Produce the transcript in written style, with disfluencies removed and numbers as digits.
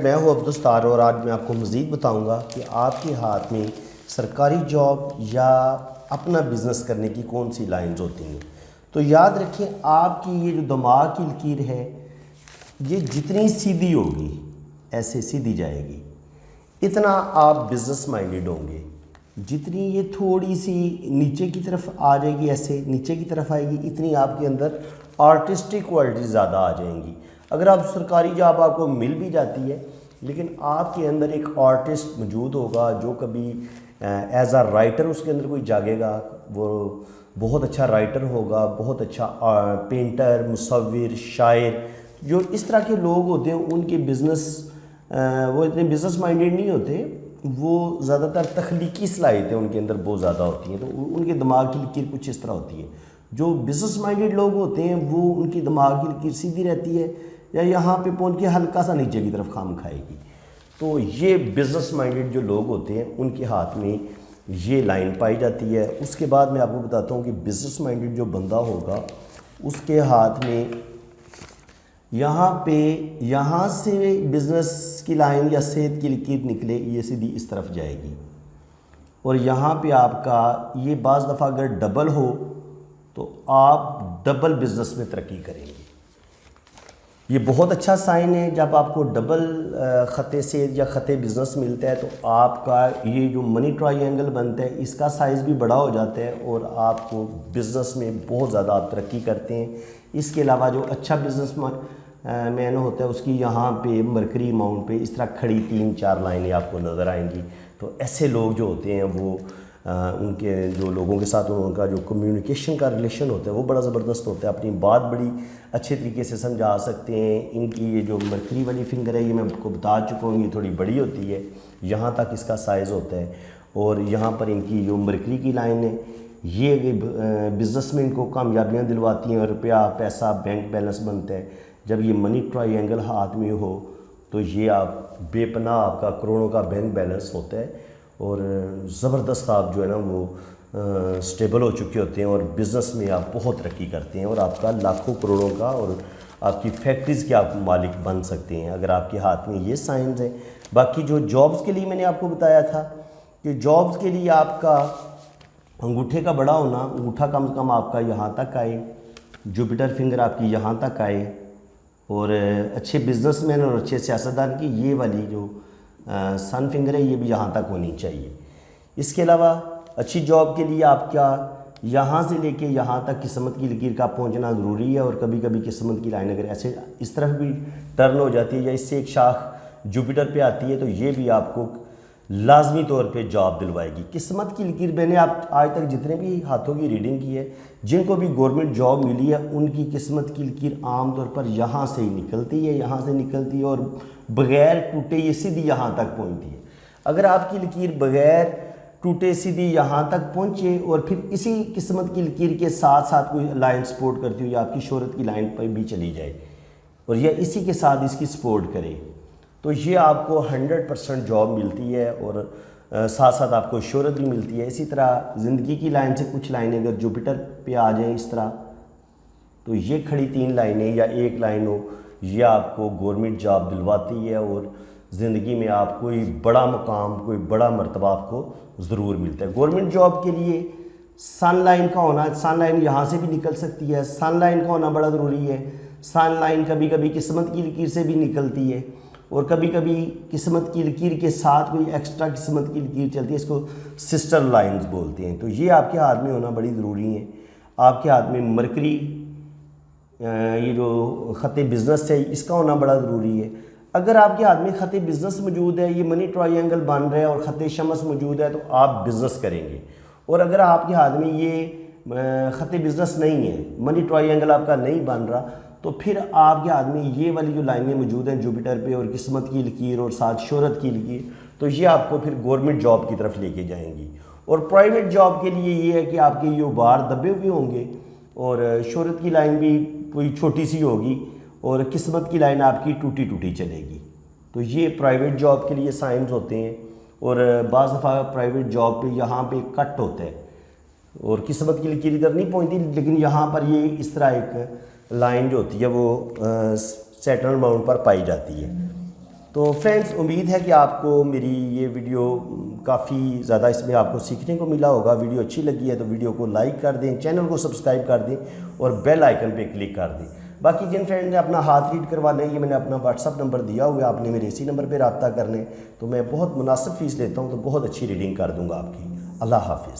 میں ہوں عبدالستار اور آج میں آپ کو مزید بتاؤں گا کہ آپ کے ہاتھ میں سرکاری جاب یا اپنا بزنس کرنے کی کون سی لائنز ہوتی ہیں۔ تو یاد رکھیں آپ کی یہ جو دماغ کی لکیر ہے یہ جتنی سیدھی ہوگی ایسے سیدھی جائے گی، اتنا آپ بزنس مائنڈڈ ہوں گے۔ جتنی یہ تھوڑی سی نیچے کی طرف آ جائے گی، ایسے نیچے کی طرف آئے گی، اتنی آپ کے اندر آرٹسٹک کوالٹی زیادہ آ جائیں گی۔ اگر آپ سرکاری جاب آپ کو مل بھی جاتی ہے لیکن آپ کے اندر ایک آرٹسٹ موجود ہوگا جو کبھی ایز اے رائٹر اس کے اندر کوئی جاگے گا، وہ بہت اچھا رائٹر ہوگا، بہت اچھا پینٹر، مصور، شاعر، جو اس طرح کے لوگ ہوتے ہیں ان کے بزنس وہ اتنے بزنس مائنڈڈ نہیں ہوتے، وہ زیادہ تر تخلیقی صلاحیتیں ان کے اندر بہت زیادہ ہوتی ہیں، تو ان کے دماغ کی لکیر کچھ اس طرح ہوتی ہے۔ جو بزنس مائنڈڈ لوگ ہوتے ہیں وہ ان کی دماغ کی لکیر سیدھی رہتی ہے یا یہاں پہ پہنچ کے ہلکا سا نیچے کی طرف خام کھائے گی۔ تو یہ بزنس مائنڈڈ جو لوگ ہوتے ہیں ان کے ہاتھ میں یہ لائن پائی جاتی ہے۔ اس کے بعد میں آپ کو بتاتا ہوں کہ بزنس مائنڈڈ جو بندہ ہوگا اس کے ہاتھ میں یہاں سے بزنس کی لائن یا صحت کی لکیر نکلے، یہ سیدھی اس طرف جائے گی، اور یہاں پہ آپ کا یہ بعض دفعہ اگر ڈبل ہو تو آپ ڈبل بزنس میں ترقی کریں گے۔ یہ بہت اچھا سائن ہے جب آپ کو ڈبل خط صحت یا خط بزنس ملتا ہے، تو آپ کا یہ جو منی ٹرائی اینگل بنتا ہے اس کا سائز بھی بڑا ہو جاتا ہے اور آپ کو بزنس میں بہت زیادہ آپ ترقی کرتے ہیں۔ اس کے علاوہ جو اچھا بزنس مین ہوتا ہے اس کی یہاں پہ مرکری اماؤنٹ پہ اس طرح کھڑی 3-4 لائنیں آپ کو نظر آئیں گی۔ تو ایسے لوگ جو ہوتے ہیں وہ ان کے جو لوگوں کے ساتھ ان کا جو کمیونیکیشن کا ریلیشن ہوتا ہے وہ بڑا زبردست ہوتا ہے، اپنی بات بڑی اچھے طریقے سے سمجھا سکتے ہیں۔ ان کی یہ جو مرکری والی فنگر ہے یہ میں آپ کو بتا چکا ہوں، یہ تھوڑی بڑی ہوتی ہے، یہاں تک اس کا سائز ہوتا ہے، اور یہاں پر ان کی جو مرکری کی لائن ہے یہ بزنس میں ان کو کامیابیاں دلواتی ہیں اور روپیہ پیسہ بینک بیلنس بنتا ہے۔ جب یہ منی ٹرائی اینگل ہاتھ میں ہو تو یہ آپ بے پناہ آپ کا کروڑوں کا بینک بیلنس ہوتا ہے اور زبردست آپ جو ہے نا وہ سٹیبل ہو چکے ہوتے ہیں اور بزنس میں آپ بہت ترقی کرتے ہیں اور آپ کا لاکھوں کروڑوں کا اور آپ کی فیکٹریز کے آپ مالک بن سکتے ہیں اگر آپ کے ہاتھ میں یہ سائنز ہیں۔ باقی جو جابز کے لیے میں نے آپ کو بتایا تھا کہ جابز کے لیے آپ کا انگوٹھے کا بڑا ہونا، انگوٹھا کم سے کم آپ کا یہاں تک آئے، جوپیٹر فنگر آپ کی یہاں تک آئے، اور اچھے بزنس مین اور اچھے سیاستدان کی یہ والی جو سن فنگر ہے یہ بھی یہاں تک ہونی چاہیے۔ اس کے علاوہ اچھی جاب کے لیے آپ کا یہاں سے لے کے یہاں تک قسمت کی لکیر کا پہنچنا ضروری ہے، اور کبھی کبھی قسمت کی لائن اگر ایسے اس طرف بھی ٹرن ہو جاتی ہے یا اس سے ایک شاخ جوپیٹر پہ آتی ہے تو یہ بھی آپ کو لازمی طور پہ جاب دلوائے گی۔ قسمت کی لکیر میں نے آپ آج تک جتنے بھی ہاتھوں کی ریڈنگ کی ہے جن کو بھی گورنمنٹ جاب ملی ہے ان کی قسمت کی لکیر عام طور پر یہاں سے ہی نکلتی ہے، یہاں سے نکلتی ہے اور بغیر ٹوٹے یہ سیدھی یہاں تک پہنچتی ہے۔ اگر آپ کی لکیر بغیر ٹوٹے سیدھی یہاں تک پہنچے اور پھر اسی قسمت کی لکیر کے ساتھ ساتھ کوئی لائن سپورٹ کرتی ہو یا آپ کی شہرت کی لائن پر بھی چلی جائے اور یا اسی کے ساتھ اس کی سپورٹ کرے تو یہ آپ کو 100% جاب ملتی ہے اور ساتھ ساتھ آپ کو شہرت بھی ملتی ہے۔ اسی طرح زندگی کی لائن سے کچھ لائنیں اگر جوپیٹر پہ آ جائیں اس طرح تو یہ کھڑی 3 لائنیں یا ایک لائن ہو یہ آپ کو گورنمنٹ جاب دلواتی ہے اور زندگی میں آپ کوئی بڑا مقام کوئی بڑا مرتبہ آپ کو ضرور ملتا ہے۔ گورنمنٹ جاب کے لیے سن لائن کا ہونا، سن لائن یہاں سے بھی نکل سکتی ہے، سن لائن کا ہونا بڑا ضروری ہے۔ سن لائن کبھی کبھی قسمت کی لکیر سے بھی نکلتی ہے اور کبھی کبھی قسمت کی لکیر کے ساتھ کوئی ایکسٹرا قسمت کی لکیر چلتی ہے، اس کو سسٹر لائنز بولتے ہیں۔ تو یہ آپ کے ہاتھ میں ہونا بڑی ضروری ہے۔ آپ کے ہاتھ میں مرکری یہ جو خط بزنس ہے اس کا ہونا بڑا ضروری ہے۔ اگر آپ کے ہاتھ میں خط بزنس موجود ہے، یہ منی ٹرائی اینگل بن رہا ہے اور خط شمس موجود ہے تو آپ بزنس کریں گے، اور اگر آپ کے ہاتھ میں یہ خط بزنس نہیں ہے، منی ٹرائی اینگل آپ کا نہیں بن رہا تو پھر آپ کے ہاتھ میں یہ والی جو لائنیں موجود ہیں جوپیٹر پہ اور قسمت کی لکیر اور ساتھ شہرت کی لکیر تو یہ آپ کو پھر گورنمنٹ جاب کی طرف لے کے جائیں گی۔ اور پرائیویٹ جاب کے لیے یہ ہے کہ آپ کے یہ ابھار دبے ہوئے ہوں گے اور شہرت کی لائن بھی کوئی چھوٹی سی ہوگی اور قسمت کی لائن آپ کی ٹوٹی ٹوٹی چلے گی۔ تو یہ پرائیویٹ جاب کے لیے سائنز ہوتے ہیں، اور بعض دفعہ پرائیویٹ جاب پہ یہاں پہ کٹ ہوتا ہے اور قسمت کی لکیر ادھر نہیں پہنچتی لیکن یہاں پر یہ اس طرح ایک لائن جو ہوتی ہے وہ سیٹل ماؤنٹ پر پائی جاتی ہے۔ تو فرینڈز امید ہے کہ آپ کو میری یہ ویڈیو کافی زیادہ اس میں آپ کو سیکھنے کو ملا ہوگا. ویڈیو اچھی لگی ہے تو ویڈیو کو لائک کر دیں, چینل کو سبسکرائب کر دیں اور بیل آئیکن پہ کلک کر دیں. باقی جن فرینڈ نے اپنا ہاتھ ریڈ کروانا ہے, یہ میں نے اپنا واٹس اپ نمبر دیا ہوا ہے, آپ نے میرے اسی نمبر پہ رابطہ کرنے, تو میں بہت مناسب فیس لیتا ہوں, تو بہت اچھی ریڈنگ کر دوں گا آپ کی. اللہ حافظ.